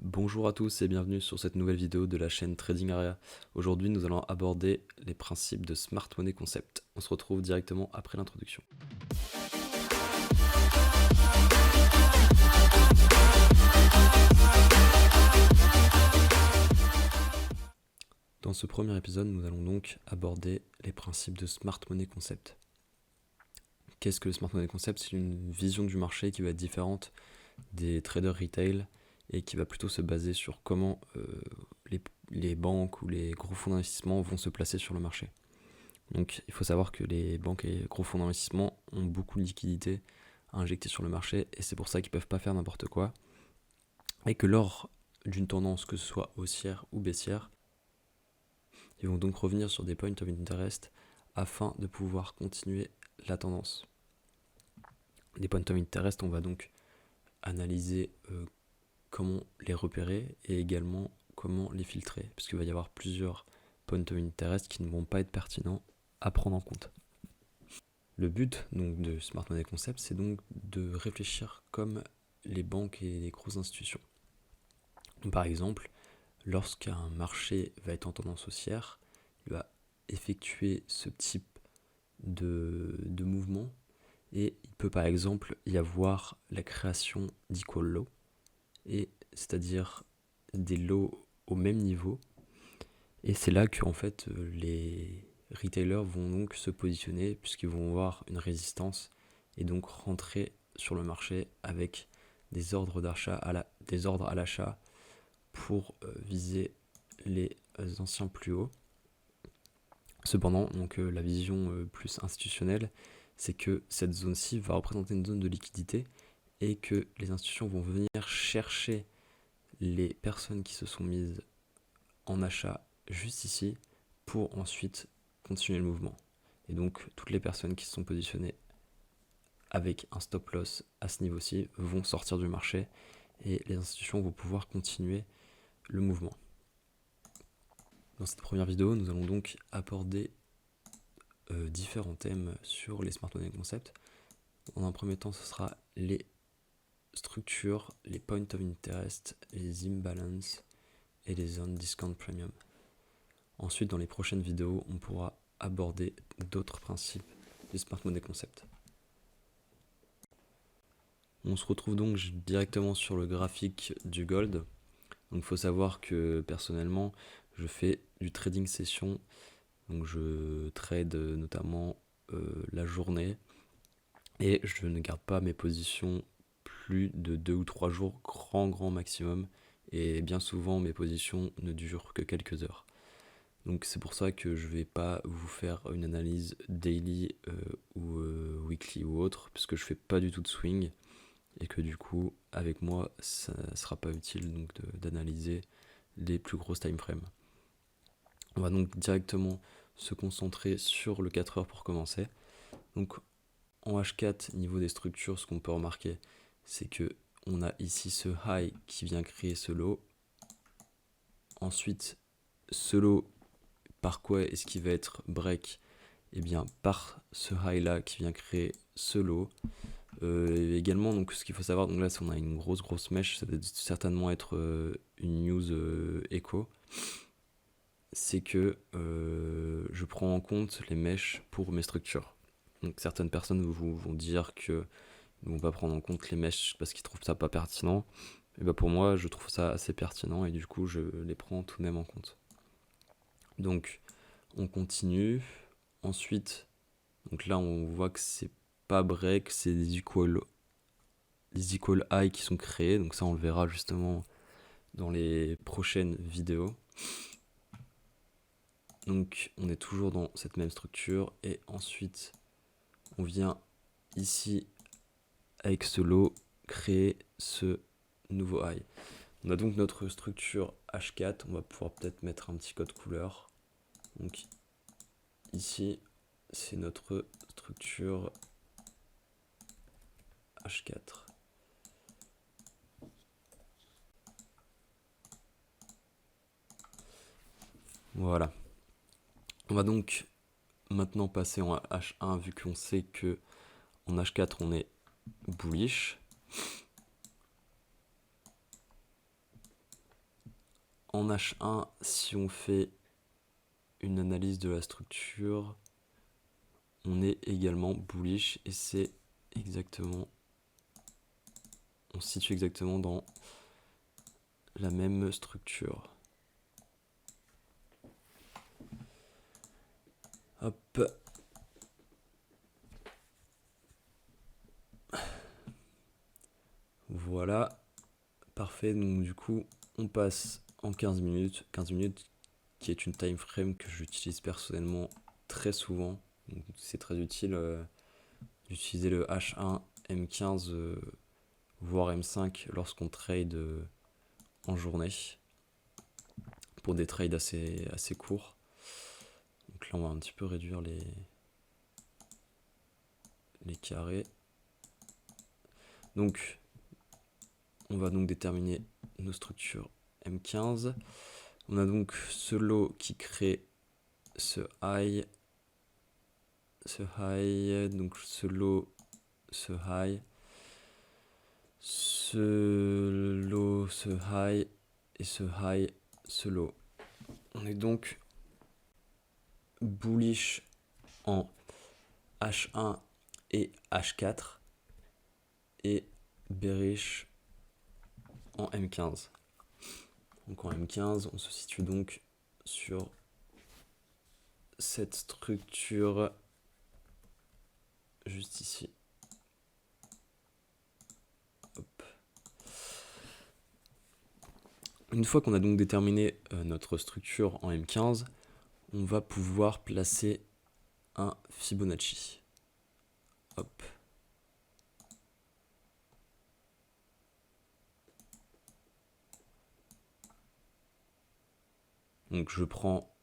Bonjour à tous et bienvenue sur cette nouvelle vidéo de la chaîne Trading Area. Aujourd'hui nous allons aborder les principes de Smart Money Concept. On se retrouve directement après l'introduction. Dans ce premier épisode, nous allons donc aborder les principes de Smart Money Concept. Qu'est-ce que le Smart Money Concept? C'est une vision du marché qui va être différente des traders retail et qui va plutôt se baser sur comment les banques ou les gros fonds d'investissement vont se placer sur le marché. Donc il faut savoir que les banques et les gros fonds d'investissement ont beaucoup de liquidités à injecter sur le marché et c'est pour ça qu'ils ne peuvent pas faire n'importe quoi. Et que lors d'une tendance, que ce soit haussière ou baissière, ils vont donc revenir sur des points of interest afin de pouvoir continuer la tendance. Les points of interest, on va donc analyser comment les repérer et également comment les filtrer, puisqu'il va y avoir plusieurs points of interest qui ne vont pas être pertinents à prendre en compte. Le but donc de Smart Money Concept, c'est donc de réfléchir comme les banques et les grosses institutions. Par exemple, lorsqu'un marché va être en tendance haussière, il va effectuer ce type de mouvement et il peut par exemple y avoir la création d'equal low, et c'est-à-dire des lows au même niveau, et c'est là que en fait les retailers vont donc se positionner puisqu'ils vont avoir une résistance et donc rentrer sur le marché avec des ordres à l'achat pour viser les anciens plus hauts. Cependant, donc la vision plus institutionnelle, c'est que cette zone-ci va représenter une zone de liquidité et que les institutions vont venir chercher les personnes qui se sont mises en achat juste ici pour ensuite continuer le mouvement. Et donc toutes les personnes qui se sont positionnées avec un stop loss à ce niveau-ci vont sortir du marché et les institutions vont pouvoir continuer le mouvement. Dans cette première vidéo, nous allons donc aborder différents thèmes sur les Smart Money Concepts. Dans un premier temps, ce sera les structures, les points of interest, les imbalances et les zones discount premium. Ensuite, dans les prochaines vidéos, on pourra aborder d'autres principes du Smart Money Concept. On se retrouve donc directement sur le graphique du gold. Donc il faut savoir que personnellement, je fais du trading session. Donc je trade notamment la journée et je ne garde pas mes positions plus de 2 ou 3 jours, grand maximum. Et bien souvent, mes positions ne durent que quelques heures. Donc c'est pour ça que je ne vais pas vous faire une analyse daily ou weekly ou autre, puisque je ne fais pas du tout de swing et que du coup, avec moi, ça ne sera pas utile donc d'analyser les plus grosses time frames. On va donc directement se concentrer sur le 4 heures pour commencer. Donc en H4, niveau des structures, ce qu'on peut remarquer, c'est que on a ici ce high qui vient créer ce low. Ensuite, ce low, par quoi est-ce qu'il va être break? Eh bien, par ce high là qui vient créer ce low. Également, donc ce qu'il faut savoir, donc là, si on a une grosse mèche, ça va certainement être une news écho. C'est que je prends en compte les mèches pour mes structures. Donc certaines personnes vont dire que ne vont pas prendre en compte les mèches parce qu'ils trouvent ça pas pertinent. Et bah pour moi, je trouve ça assez pertinent et du coup, je les prends tout de même en compte. Donc, on continue. Ensuite, donc là, on voit que c'est pas break, c'est des equal high qui sont créés. Donc ça, on le verra justement dans les prochaines vidéos. Donc on est toujours dans cette même structure et ensuite on vient ici avec ce lot créer ce nouveau high. On a donc notre structure H4, on va pouvoir peut-être mettre un petit code couleur. Donc ici c'est notre structure H4. Voilà. On va donc maintenant passer en H1 vu qu'on sait que en H4 on est bullish. en H1, si on fait une analyse de la structure, on est également bullish et c'est exactement, on se situe exactement dans la même structure. Hop. Voilà. Parfait. Donc du coup, on passe en 15 minutes. 15 minutes qui est une time frame que j'utilise personnellement très souvent. Donc, c'est très utile d'utiliser le H1, M15, voire M5 lorsqu'on trade en journée pour des trades assez courts. Donc là, on va un petit peu réduire les carrés. Donc, on va donc déterminer nos structures M15. On a donc ce low qui crée ce high, donc ce low, ce high, ce low, ce high, et ce high, ce low. On est donc bullish en H1 et H4 et bearish en M15. Donc en M15, on se situe donc sur cette structure juste ici. Hop. Une fois qu'on a donc déterminé notre structure en M15, on va pouvoir placer un Fibonacci. Hop. Donc je prends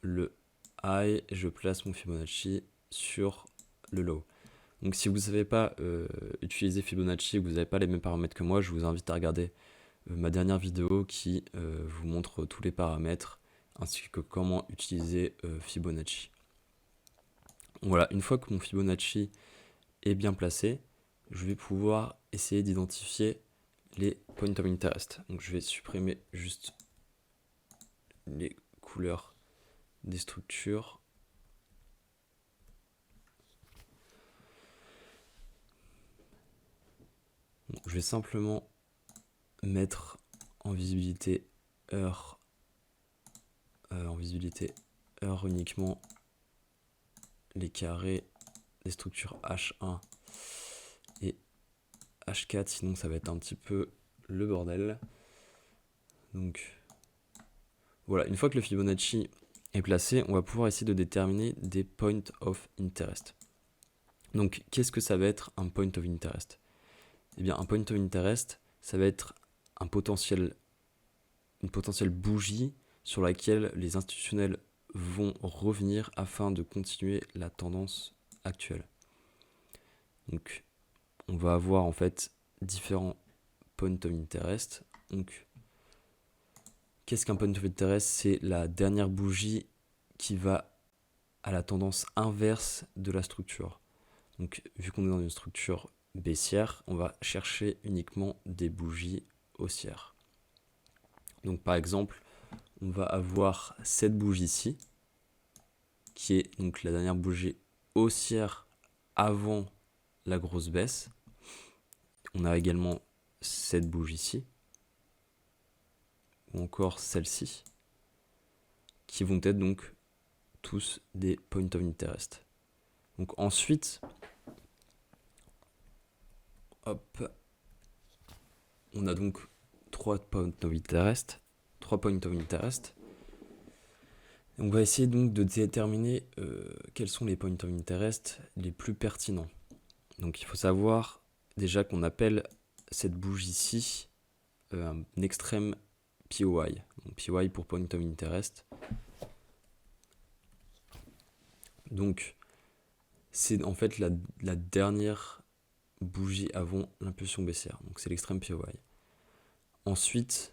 le high et je place mon Fibonacci sur le low. Donc si vous ne savez pas utiliser Fibonacci, que vous n'avez pas les mêmes paramètres que moi, je vous invite à regarder ma dernière vidéo qui vous montre tous les paramètres ainsi que comment utiliser Fibonacci. Voilà, une fois que mon Fibonacci est bien placé, je vais pouvoir essayer d'identifier les points of interest. Donc je vais supprimer juste les couleurs des structures. Bon, je vais simplement mettre en visibilité heure, uniquement les carrés des structures H1 et H4, sinon ça va être un petit peu le bordel. Donc voilà, une fois que le Fibonacci est placé, on va pouvoir essayer de déterminer des points of interest. Donc qu'est-ce que ça va être un point of interest? Eh bien un point of interest, ça va être une potentielle bougie sur laquelle les institutionnels vont revenir afin de continuer la tendance actuelle. Donc on va avoir en fait différents points of interest. Donc qu'est-ce qu'un point of interest? C'est la dernière bougie qui va à la tendance inverse de la structure. Donc vu qu'on est dans une structure baissière, on va chercher uniquement des bougies haussières. Donc par exemple, on va avoir cette bougie-ci, qui est donc la dernière bougie haussière avant la grosse baisse. On a également cette bougie-ci, ou encore celle-ci, qui vont être donc tous des points of interest. Donc ensuite, hop, on a donc 3 points of interest. On va essayer donc de déterminer quels sont les points of interest les plus pertinents. Donc il faut savoir déjà qu'on appelle cette bougie-ci un extrême POI. Donc POI pour point of interest. Donc c'est en fait la dernière bougie avant l'impulsion baissière. Donc c'est l'extrême POI. Ensuite,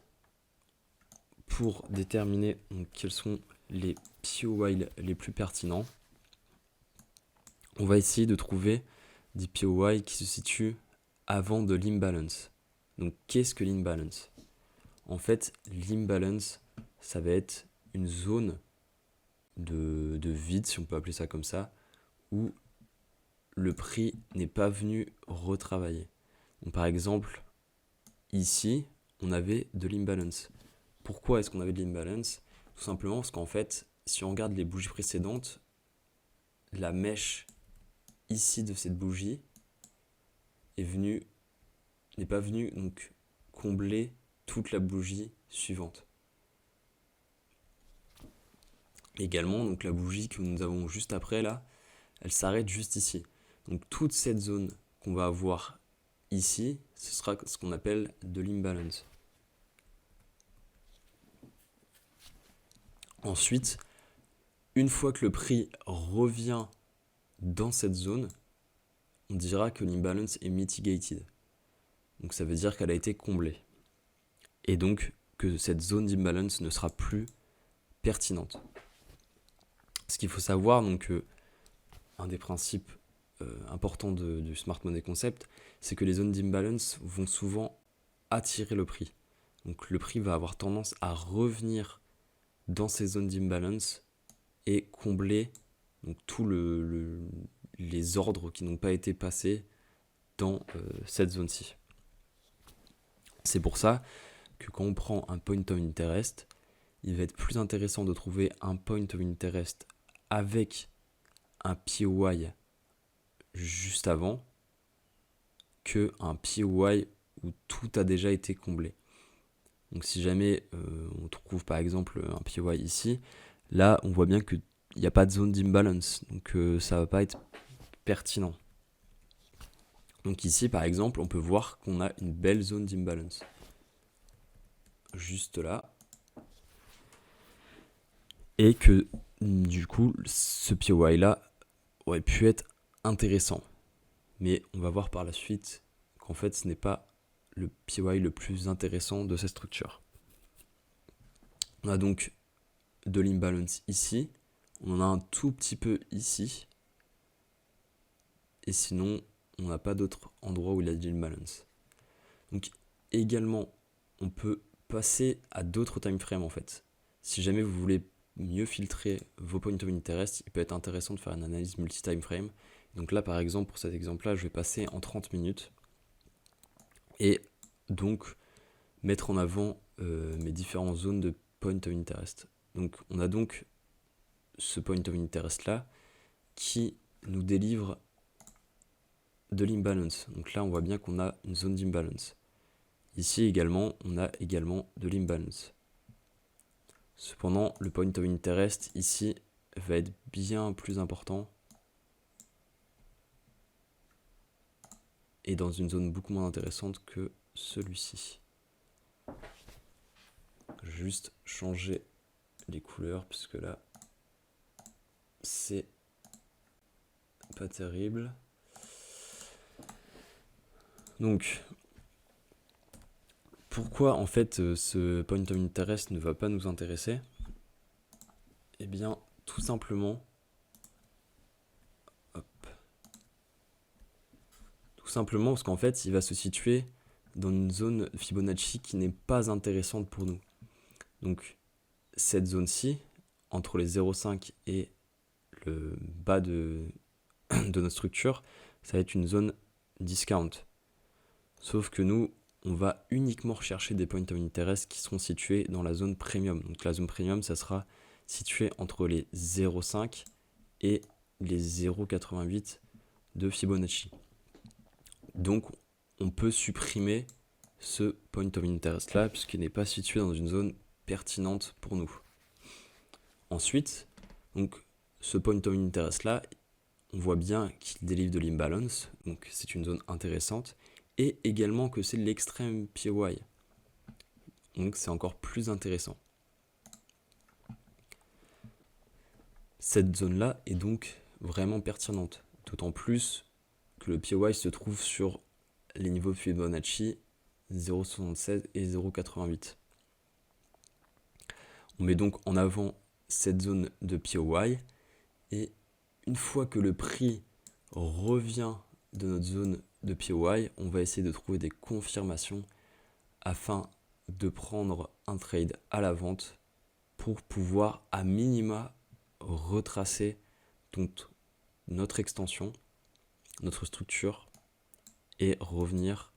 pour déterminer donc, quels sont les POI les plus pertinents, on va essayer de trouver des POI qui se situent avant de l'imbalance. Donc qu'est-ce que l'imbalance? En fait, l'imbalance, ça va être une zone de vide, si on peut appeler ça comme ça, où le prix n'est pas venu retravailler. Donc, par exemple, ici, on avait de l'imbalance. Pourquoi est-ce qu'on avait de l'imbalance ? Tout simplement parce qu'en fait, si on regarde les bougies précédentes, la mèche ici de cette bougie n'est pas venue donc combler toute la bougie suivante. Également, donc la bougie que nous avons juste après là, elle s'arrête juste ici. Donc toute cette zone qu'on va avoir ici, ce sera ce qu'on appelle de l'imbalance. Ensuite, une fois que le prix revient dans cette zone, on dira que l'imbalance est mitigated. Donc ça veut dire qu'elle a été comblée. Et donc que cette zone d'imbalance ne sera plus pertinente. Ce qu'il faut savoir, donc, un des principes importants du Smart Money Concept, c'est que les zones d'imbalance vont souvent attirer le prix. Donc le prix va avoir tendance à revenir dans ces zones d'imbalance et combler donc tous les ordres qui n'ont pas été passés dans cette zone-ci. C'est pour ça que quand on prend un point of interest, il va être plus intéressant de trouver un point of interest avec un POI juste avant qu'un POI où tout a déjà été comblé. Donc si jamais on trouve par exemple un POI ici, là on voit bien qu'il n'y a pas de zone d'imbalance, donc ça ne va pas être pertinent. Donc ici par exemple on peut voir qu'on a une belle zone d'imbalance. Juste là. Et que du coup ce POI là aurait pu être intéressant. Mais on va voir par la suite qu'en fait ce n'est pas le POI le plus intéressant de cette structure. On a donc de l'imbalance ici, on en a un tout petit peu ici, et sinon on n'a pas d'autre endroit où il y a de l'imbalance. Donc également on peut passer à d'autres time frames en fait. Si jamais vous voulez mieux filtrer vos points of interest, il peut être intéressant de faire une analyse multi-time frame. Donc là par exemple pour cet exemple là je vais passer en 30 minutes et donc mettre en avant mes différentes zones de point of interest. Donc on a donc ce point of interest là qui nous délivre de l'imbalance. Donc là on voit bien qu'on a une zone d'imbalance. Ici également on a également de l'imbalance. Cependant le point of interest ici va être bien plus important et dans une zone beaucoup moins intéressante que celui-ci. Je vais juste changer les couleurs puisque là c'est pas terrible. Donc pourquoi en fait ce point of interest ne va pas nous intéresser ? Eh bien tout simplement parce qu'en fait il va se situer dans une zone Fibonacci qui n'est pas intéressante pour nous. Donc cette zone-ci, entre les 0,5 et le bas de notre structure, ça va être une zone discount. Sauf que nous, on va uniquement rechercher des points of interest qui seront situés dans la zone premium. Donc la zone premium, ça sera situé entre les 0,5 et les 0,88 de Fibonacci. Donc on peut supprimer ce point of interest là puisqu'il n'est pas situé dans une zone pertinente pour nous. Ensuite, donc ce point of interest là, on voit bien qu'il délivre de l'imbalance, donc c'est une zone intéressante, et également que c'est l'extrême POI. Donc c'est encore plus intéressant. Cette zone-là est donc vraiment pertinente, d'autant plus que le POI se trouve sur les niveaux de Fibonacci 0,76 et 0,88. On met donc en avant cette zone de POI et une fois que le prix revient de notre zone de POI, on va essayer de trouver des confirmations afin de prendre un trade à la vente pour pouvoir à minima retracer donc notre extension, notre structure et revenir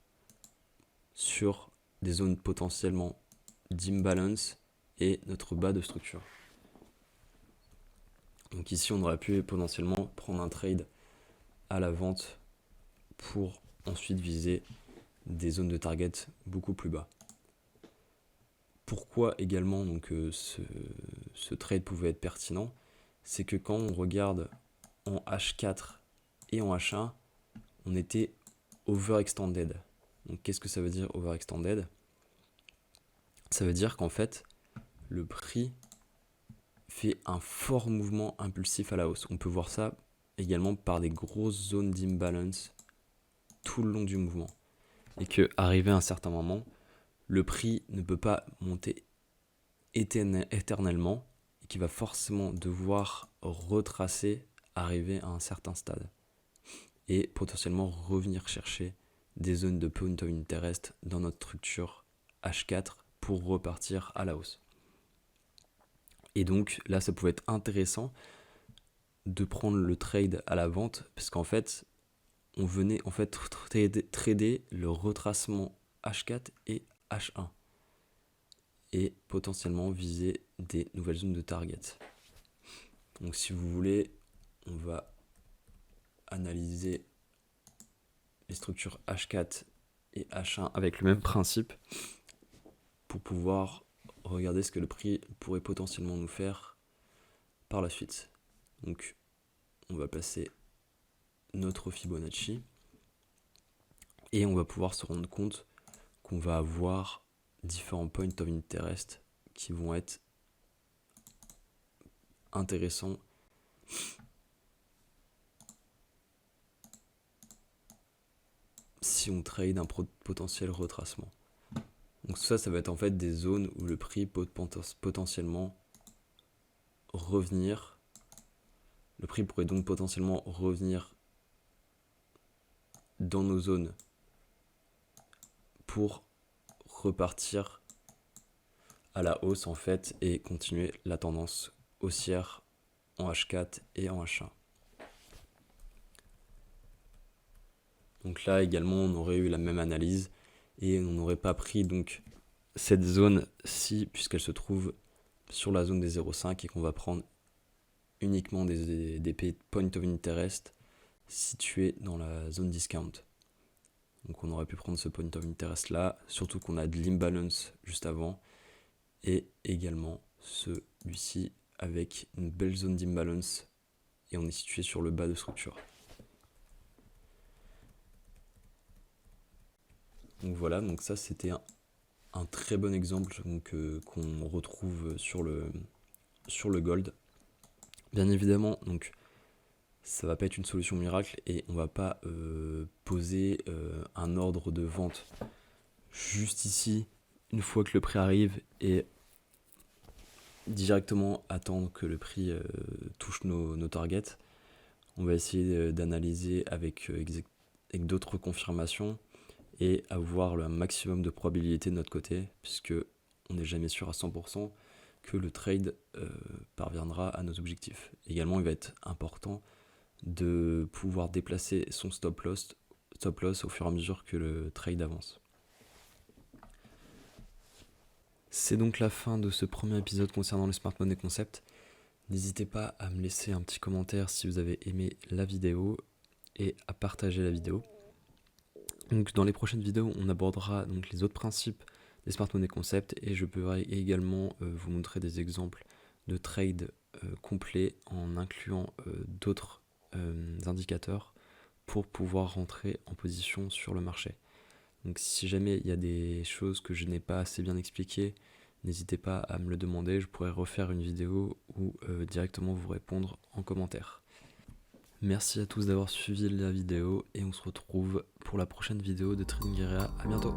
sur des zones potentiellement d'imbalance et notre bas de structure. Donc ici on aurait pu potentiellement prendre un trade à la vente pour ensuite viser des zones de target beaucoup plus bas. Pourquoi également donc, ce trade pouvait être pertinent, c'est que quand on regarde en H4 et en H1, on était overextended. Donc qu'est-ce que ça veut dire overextended ? Ça veut dire qu'en fait, le prix fait un fort mouvement impulsif à la hausse. On peut voir ça également par des grosses zones d'imbalance tout le long du mouvement. Et que, arrivé à un certain moment, le prix ne peut pas monter éternellement et qu'il va forcément devoir retracer, arriver à un certain stade et potentiellement revenir chercher des zones de point of interest dans notre structure H4 pour repartir à la hausse. Et donc là, ça pouvait être intéressant de prendre le trade à la vente parce qu'en fait, on venait en fait trader le retracement H4 et H1 et potentiellement viser des nouvelles zones de target. Donc si vous voulez, on va analyser les structures H4 et H1 avec le même principe pour pouvoir regarder ce que le prix pourrait potentiellement nous faire par la suite. Donc on va passer notre Fibonacci et on va pouvoir se rendre compte qu'on va avoir différents points of interest qui vont être intéressants si on trade un potentiel retracement. Donc ça va être en fait des zones où le prix peut potentiellement revenir. Le prix pourrait donc potentiellement revenir dans nos zones pour repartir à la hausse en fait et continuer la tendance haussière en H4 et en H1. Donc là également on aurait eu la même analyse et on n'aurait pas pris donc cette zone-ci puisqu'elle se trouve sur la zone des 0,5 et qu'on va prendre uniquement des points of interest situés dans la zone discount. Donc on aurait pu prendre ce point of interest là, surtout qu'on a de l'imbalance juste avant et également celui-ci avec une belle zone d'imbalance et on est situé sur le bas de structure. Donc voilà, donc ça c'était un très bon exemple donc, qu'on retrouve sur le gold. Bien évidemment, donc ça va pas être une solution miracle et on va pas poser un ordre de vente juste ici une fois que le prix arrive et directement attendre que le prix touche nos targets. On va essayer d'analyser avec d'autres confirmations et avoir le maximum de probabilité de notre côté, puisque on n'est jamais sûr à 100% que le trade parviendra à nos objectifs. Également, il va être important de pouvoir déplacer son stop loss au fur et à mesure que le trade avance. C'est donc la fin de ce premier épisode concernant le Smart Money Concept. N'hésitez pas à me laisser un petit commentaire si vous avez aimé la vidéo et à partager la vidéo. Donc dans les prochaines vidéos, on abordera donc les autres principes des Smart Money Concept et je pourrai également vous montrer des exemples de trades complets en incluant d'autres indicateurs pour pouvoir rentrer en position sur le marché. Donc si jamais il y a des choses que je n'ai pas assez bien expliquées, n'hésitez pas à me le demander, je pourrais refaire une vidéo ou directement vous répondre en commentaire. Merci à tous d'avoir suivi la vidéo et on se retrouve pour la prochaine vidéo de Trading Area. À bientôt.